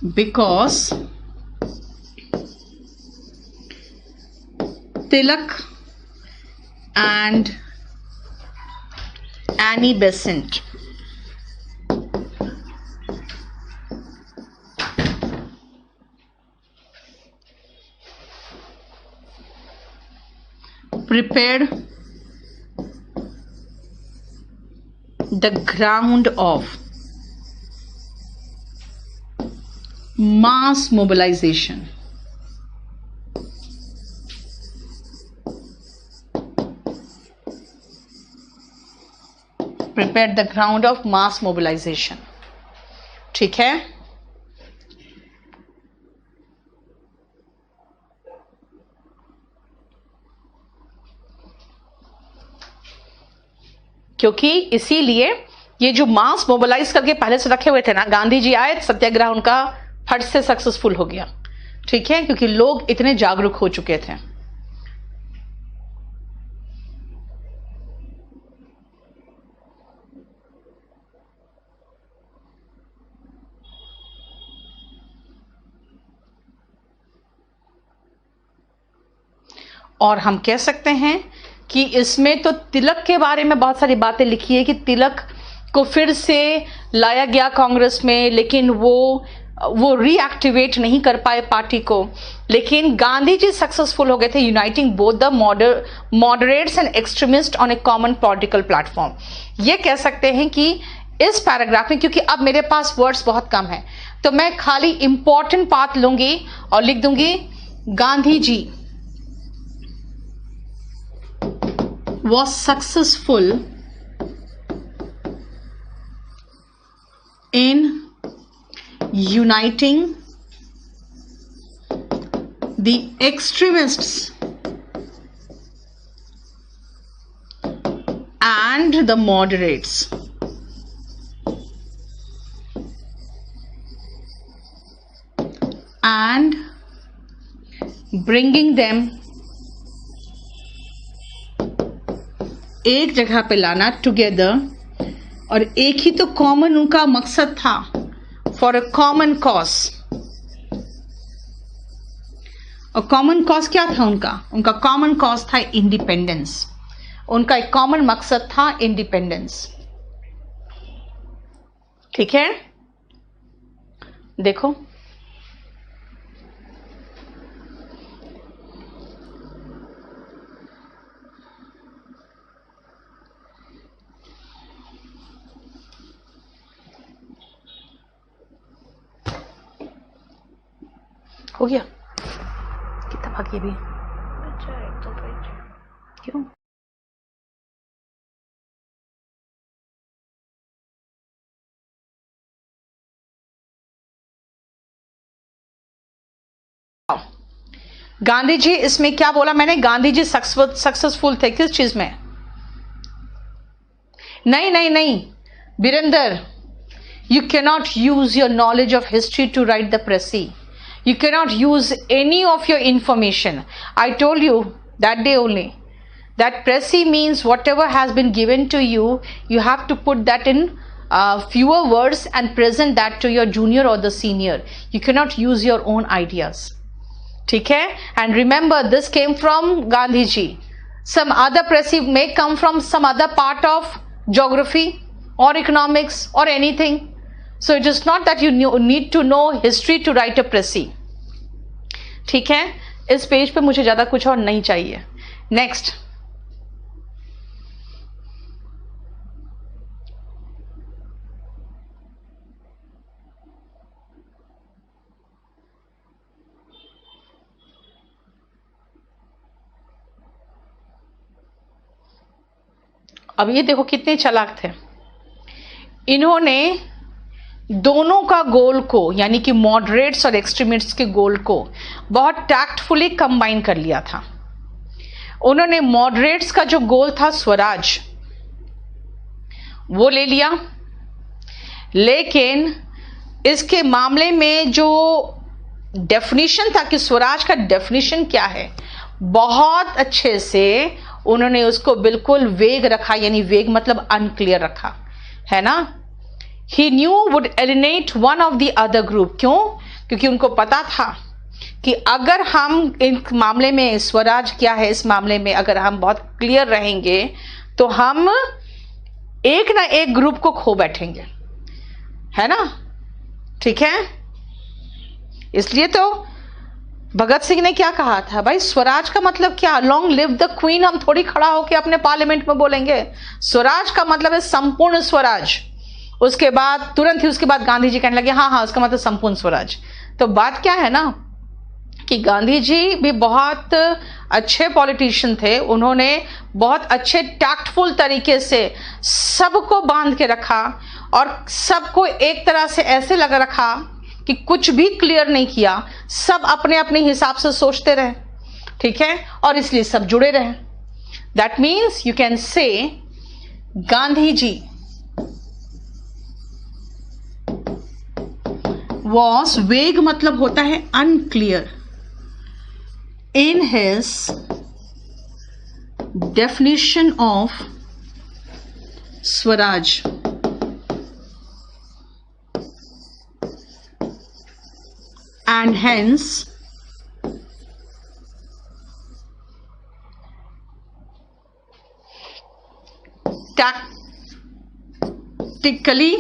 because Tilak and Annie Besant prepared the ground of mass mobilization. Prepared the ground of mass mobilization. ठीक है, क्योंकि इसीलिए ये जो मास मोबिलाइज करके पहले से रखे हुए थे ना, गांधी जी आए, सत्याग्रह उनका फट से सक्सेसफुल हो गया। ठीक है, क्योंकि लोग इतने जागरूक हो चुके थे। और हम कह सकते हैं कि इसमें तो तिलक के बारे में बहुत सारी बातें लिखी है कि तिलक को फिर से लाया गया कांग्रेस में, लेकिन वो रीएक्टिवेट नहीं कर पाए पार्टी को। लेकिन गांधी जी सक्सेसफुल हो गए थे uniting both the moderates and extremist on A common political platform. ये कह सकते हैं कि इस पैराग्राफ में, क्योंकि अब मेरे पास वर्ड्स बहुत कम है, तो मैं खाली इंपॉर्टेंट बात लूंगी और लिख दूंगी Gandhi ji was successful in uniting the extremists and the moderates and bringing them एक जगह पे लाना टुगेदर। और एक ही तो कॉमन उनका मकसद था, फॉर अ कॉमन कॉज। और कॉमन कॉज क्या था उनका कॉमन कॉज था इंडिपेंडेंस। उनका एक कॉमन मकसद था इंडिपेंडेंस। ठीक है, देखो हो गया, कितना बाकी अभी? अच्छा, एक तो पेज। क्यों? गांधी जी, इसमें क्या बोला मैंने? गांधी जी सक्सेसफुल थे किस चीज में? नहीं Virendra, you cannot use your knowledge of history to write the précis. You cannot use any of your information. I told you that day only that précis means whatever has been given to you, you have to put that in fewer words and present that to your junior or the senior. You cannot use your own ideas. ठीक है? And remember, this came from Gandhi ji. Some other précis may come from some other part of geography or economics or anything. So it is not that you need to know history to write a précis. ठीक है, इस page पे मुझे ज्यादा कुछ और नहीं चाहिए। नेक्स्ट, अब ये देखो कितने चालाक थे। इन्होंने दोनों का गोल को, यानी कि मॉडरेट्स और एक्सट्रीमिस्ट्स के गोल को बहुत टैक्टफुली कंबाइन कर लिया था। उन्होंने मॉडरेट्स का जो गोल था स्वराज, वो ले लिया, लेकिन इसके मामले में जो डेफिनेशन था कि स्वराज का डेफिनेशन क्या है, बहुत अच्छे से उन्होंने उसको बिल्कुल वेग रखा, यानी वेग मतलब अनक्लियर रखा, है ना। He knew would alienate one of the other group. क्यों? क्योंकि उनको पता था कि अगर हम इन मामले में, स्वराज क्या है इस मामले में अगर हम बहुत क्लियर रहेंगे तो हम एक ना एक ग्रुप को खो बैठेंगे, है ना, ठीक है। इसलिए तो भगत सिंह ने क्या कहा था, भाई स्वराज का मतलब क्या, लॉन्ग लिव द क्वीन, हम थोड़ी खड़ा होकर अपने पार्लियामेंट में बोलेंगे। स्वराज का मतलब है संपूर्ण स्वराज। उसके बाद तुरंत ही उसके बाद गांधी जी कहने लगे हाँ हाँ उसका मतलब संपूर्ण स्वराज। तो बात क्या है ना कि गांधी जी भी बहुत अच्छे पॉलिटिशियन थे, उन्होंने बहुत अच्छे टैक्टफुल तरीके से सबको बांध के रखा और सबको एक तरह से ऐसे लगा रखा कि कुछ भी क्लियर नहीं किया, सब अपने अपने हिसाब से सोचते रहे, ठीक है, और इसलिए सब जुड़े रहे। दैट मीन्स यू कैन से गांधी जी वॉज, वेग मतलब होता है unclear, in his definition of Swaraj and hence tactically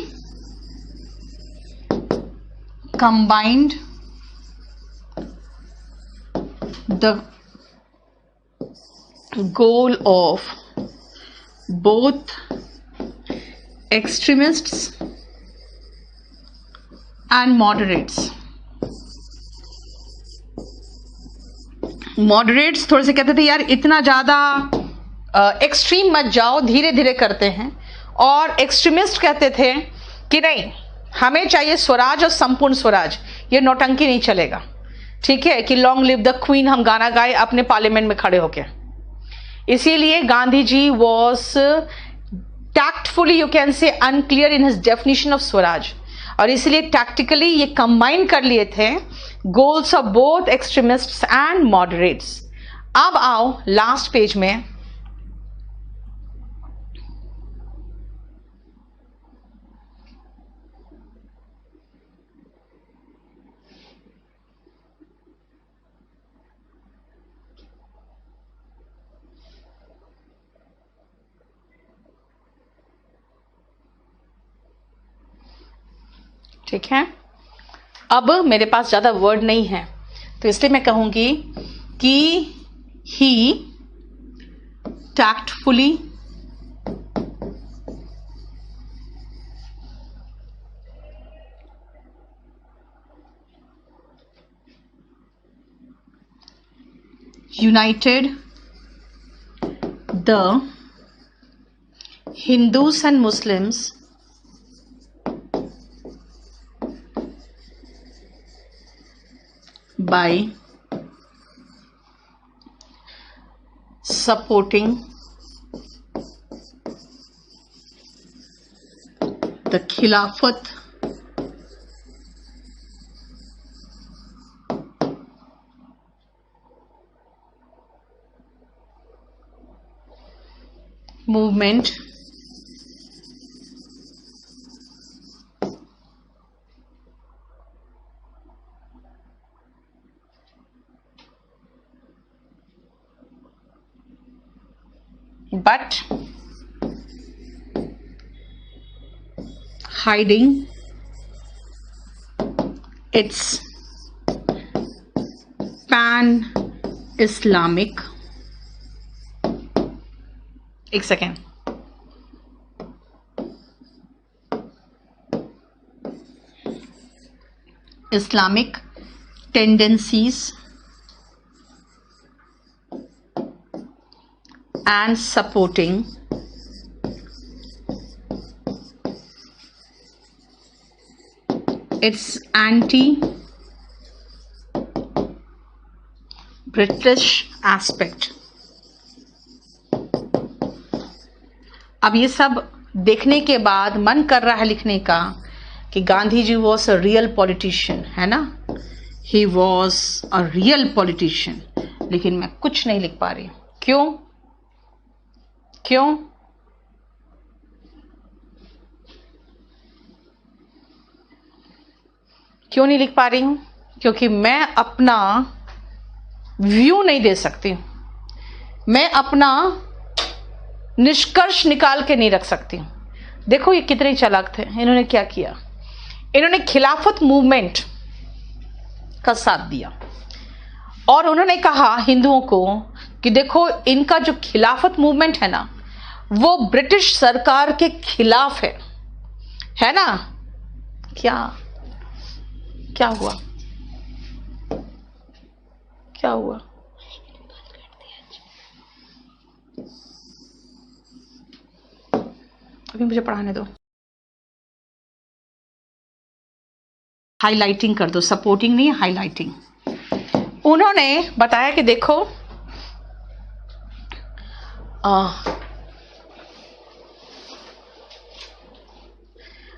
combined the goal of both extremists and moderates। Moderates थोड़े से कहते थे यार इतना ज्यादा एक्सट्रीम मत जाओ, धीरे धीरे करते हैं, और एक्सट्रीमिस्ट कहते थे कि नहीं हमें चाहिए स्वराज और संपूर्ण स्वराज, ये नौटंकी नहीं चलेगा, ठीक है, कि लॉन्ग लिव द क्वीन हम गाना गाए अपने पार्लियामेंट में खड़े होके। इसीलिए Gandhi ji was tactfully you can say unclear in his definition of Swaraj, और इसलिए टैक्टिकली ये कंबाइन कर लिए थे goals of both extremists and moderates. अब आओ लास्ट पेज में, ठीक है। अब मेरे पास ज्यादा वर्ड नहीं है तो इसलिए मैं कहूंगी कि ही tactfully united the Hindus and Muslims by supporting the Khilafat movement but hiding its pan-Islamic, एक second, Islamic tendencies and supporting its anti-British aspect। अब ये सब देखने के बाद मन कर रहा है लिखने का कि Gandhi ji was a real politician, है ना, he was a real politician, लेकिन मैं कुछ नहीं लिख पा रही। क्यों क्यों क्यों नहीं लिख पा रही हूं? क्योंकि मैं अपना व्यू नहीं दे सकती, मैं अपना निष्कर्ष निकाल के नहीं रख सकती हूं। देखो ये कितने चालाक थे, इन्होंने क्या किया, इन्होंने खिलाफत मूवमेंट का साथ दिया और उन्होंने कहा हिंदुओं को कि देखो इनका जो खिलाफत मूवमेंट है ना वो ब्रिटिश सरकार के खिलाफ है ना। क्या क्या हुआ, क्या हुआ? अभी मुझे पढ़ाने दो। हाईलाइटिंग कर दो, सपोर्टिंग नहीं, हाईलाइटिंग। उन्होंने बताया कि देखो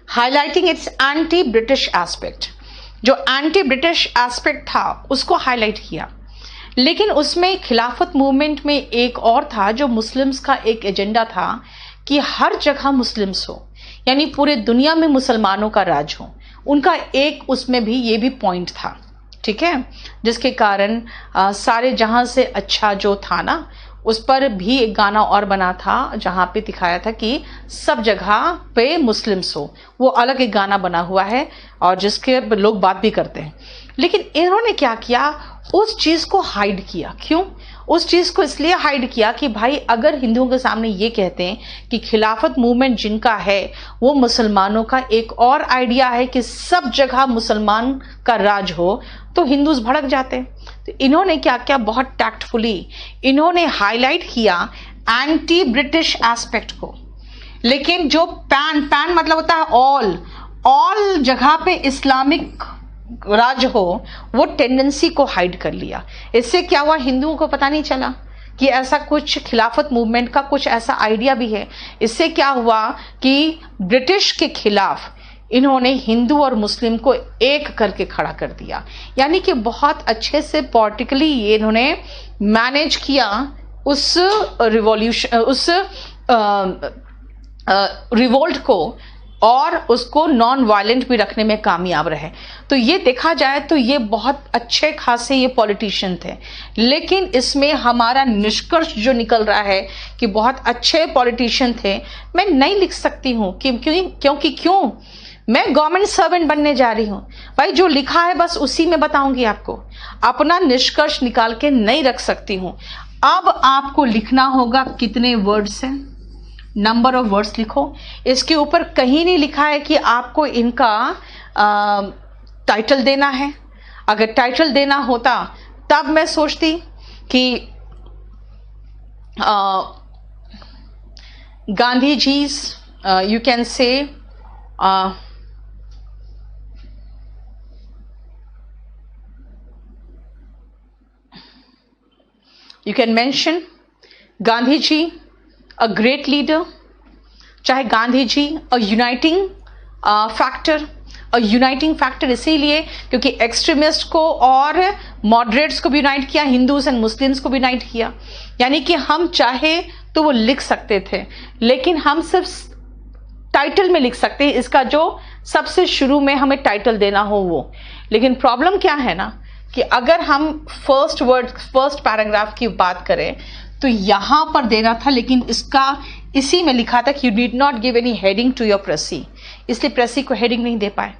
highlighting it's anti British aspect, जो एंटी ब्रिटिश एस्पेक्ट था उसको हाईलाइट किया। लेकिन उसमें खिलाफत मूवमेंट में एक और था जो मुस्लिम्स का एक एजेंडा था कि हर जगह मुस्लिम्स हो, यानी पूरे दुनिया में मुसलमानों का राज हो। उनका एक उसमें भी ये भी पॉइंट था, ठीक है, जिसके कारण सारे जहां से अच्छा जो था ना उस पर भी एक गाना और बना था जहां पे दिखाया था कि सब जगह पे मुस्लिम्स हो। वो अलग एक गाना बना हुआ है और जिसके लोग बात भी करते हैं। लेकिन इन्होंने क्या किया, उस चीज को हाइड किया। क्यों उस चीज को? इसलिए हाइड किया कि भाई अगर हिंदुओं के सामने ये कहते हैं कि खिलाफत मूवमेंट जिनका है वो मुसलमानों का एक और आइडिया है कि सब जगह मुसलमान का राज हो, तो हिंदूज भड़क जाते हैं। तो इन्होंने क्या किया, बहुत टैक्टफुली इन्होंने हाईलाइट किया एंटी ब्रिटिश एस्पेक्ट को। लेकिन जो पैन मतलब होता है ऑल जगह पे इस्लामिक राज हो, वो टेंडेंसी को हाइड कर लिया। इससे क्या हुआ, हिंदुओं को पता नहीं चला कि ऐसा कुछ खिलाफत मूवमेंट का कुछ ऐसा आइडिया भी है। इससे क्या हुआ कि ब्रिटिश के खिलाफ इन्होंने हिंदू और मुस्लिम को एक करके खड़ा कर दिया। यानी कि बहुत अच्छे से पॉलिटिकली ये इन्होंने मैनेज किया उस रिवॉल्यूशन, उस रिवोल्ट को, और उसको नॉन वायलेंट भी रखने में कामयाब रहे। तो ये देखा जाए तो ये बहुत अच्छे खासे ये पॉलिटिशियन थे। लेकिन इसमें हमारा निष्कर्ष जो निकल रहा है कि बहुत अच्छे पॉलिटिशियन थे। मैं नहीं लिख सकती हूँ क्योंकि क्यों, मैं गवर्नमेंट सर्वेंट बनने जा रही हूँ भाई। जो लिखा है बस उसी में बताऊंगी आपको, अपना निष्कर्ष निकाल के नहीं रख सकती हूँ। अब आपको लिखना होगा कितने वर्ड्स हैं, नंबर ऑफ वर्ड्स लिखो। इसके ऊपर कहीं नहीं लिखा है कि आपको इनका टाइटल देना है। अगर टाइटल देना होता तब मैं सोचती कि Gandhi ji, you can say you can mention Gandhi ji a great leader, चाहे Gandhi ji a uniting factor, a uniting factor इसीलिए क्योंकि एक्सट्रीमिस्ट को और मॉडरेट्स को भी यूनाइट किया, हिंदूज एंड मुस्लिम्स को भी यूनाइट किया। यानी कि हम चाहे तो वो लिख सकते थे, लेकिन हम सिर्फ टाइटल में लिख सकते हैं, इसका जो सबसे शुरू में हमें टाइटल देना हो वो। लेकिन प्रॉब्लम क्या है ना कि अगर हम फर्स्ट पैराग्राफ की बात करें तो यहां पर देना था, लेकिन इसका इसी में लिखा था कि you did not give any heading to your precis, इसलिए प्रेसी को हेडिंग नहीं दे पाए।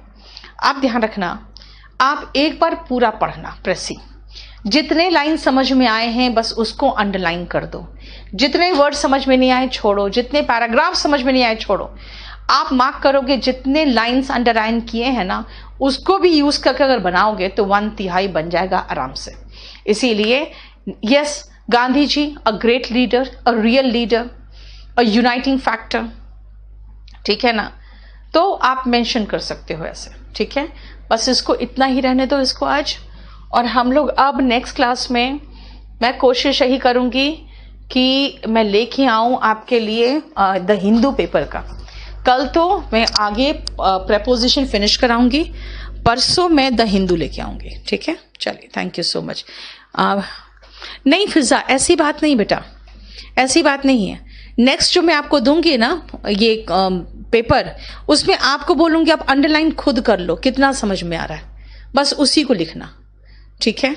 आप ध्यान रखना, आप एक बार पूरा पढ़ना प्रेसी, जितने लाइन समझ में आए हैं बस उसको अंडरलाइन कर दो, जितने वर्ड समझ में नहीं आए छोड़ो, जितने पैराग्राफ समझ में नहीं आए छोड़ो। आप मार्क करोगे जितने लाइंस अंडरलाइन किए हैं ना उसको भी यूज करके अगर बनाओगे तो 1/3 बन जाएगा आराम से। इसीलिए yes, Gandhi ji a great leader, a real leader, a uniting factor, ठीक है ना। तो आप मेंशन कर सकते हो ऐसे, ठीक है। बस इसको इतना ही रहने दो इसको आज। और हम लोग अब नेक्स्ट क्लास में मैं कोशिश यही करूंगी कि मैं लेके आऊं आपके लिए द हिंदू पेपर का। कल तो मैं आगे प्रेपोजिशन फिनिश कराऊंगी, परसों मैं द हिंदू लेके आऊंगी, ठीक है। चलिए, थैंक यू सो मच। नहीं फिजा, ऐसी बात नहीं बेटा, ऐसी बात नहीं है। नेक्स्ट जो मैं आपको दूंगी ना ये पेपर, उसमें आपको बोलूंगी आप अंडरलाइन खुद कर लो कितना समझ में आ रहा है, बस उसी को लिखना, ठीक है।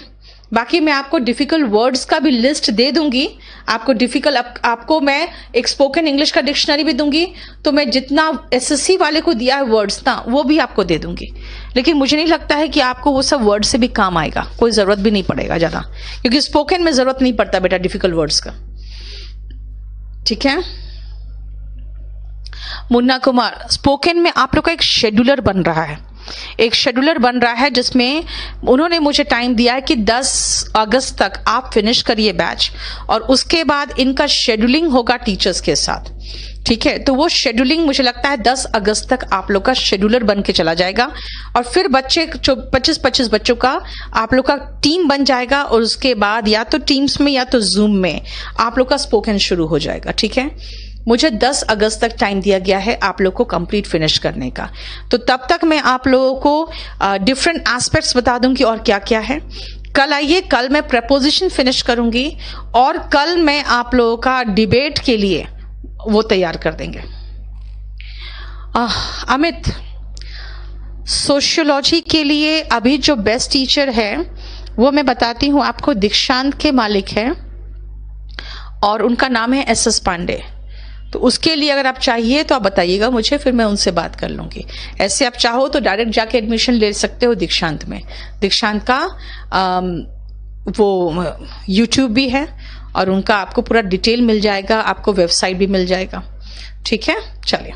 बाकी मैं आपको डिफिकल्ट वर्ड्स का भी लिस्ट दे दूंगी, आपको डिफिकल्ट, आपको मैं एक स्पोकन इंग्लिश का डिक्शनरी भी दूंगी, तो मैं जितना एसएससी वाले को दिया है वर्ड्स ना, वो भी आपको दे दूंगी। लेकिन मुझे नहीं लगता है कि आपको वो सब वर्ड से भी काम आएगा, कोई जरूरत भी नहीं पड़ेगा ज्यादा, क्योंकि स्पोकन में जरूरत नहीं पड़ता बेटा डिफिकल्ट वर्ड्स का, ठीक है। मुन्ना कुमार, स्पोकन में आप लोग का एक शेड्यूलर बन रहा है, एक शेड्यूलर बन रहा है, जिसमें उन्होंने मुझे टाइम दिया है कि 10 अगस्त तक आप फिनिश करिए बैच, और उसके बाद इनका शेड्यूलिंग होगा टीचर्स के साथ, ठीक है। तो वो शेड्यूलिंग मुझे लगता है 10 अगस्त तक आप लोग का शेड्यूलर बन के चला जाएगा, और फिर बच्चे 25-25 बच्चों का आप लोग का टीम बन जाएगा, और उसके बाद या तो टीम्स में या तो जूम में आप लोग का स्पोकन शुरू हो जाएगा, ठीक है। मुझे 10 अगस्त तक टाइम दिया गया है आप लोग को कंप्लीट फिनिश करने का, तो तब तक मैं आप लोगों को डिफरेंट एस्पेक्ट्स बता दूंगी और क्या क्या है। कल आइए, कल मैं प्रपोजिशन फिनिश करूंगी, और कल मैं आप लोगों का डिबेट के लिए वो तैयार कर देंगे। अमित, सोशियोलॉजी के लिए अभी जो बेस्ट टीचर है वो मैं बताती हूँ आपको, दीक्षांत के मालिक है, और उनका नाम है SS पांडे। तो उसके लिए अगर आप चाहिए तो आप बताइएगा मुझे, फिर मैं उनसे बात कर लूंगी। ऐसे आप चाहो तो डायरेक्ट जाके एडमिशन ले सकते हो दीक्षांत में। दीक्षांत का वो YouTube भी है, और उनका आपको पूरा डिटेल मिल जाएगा, आपको वेबसाइट भी मिल जाएगा, ठीक है। चलिए।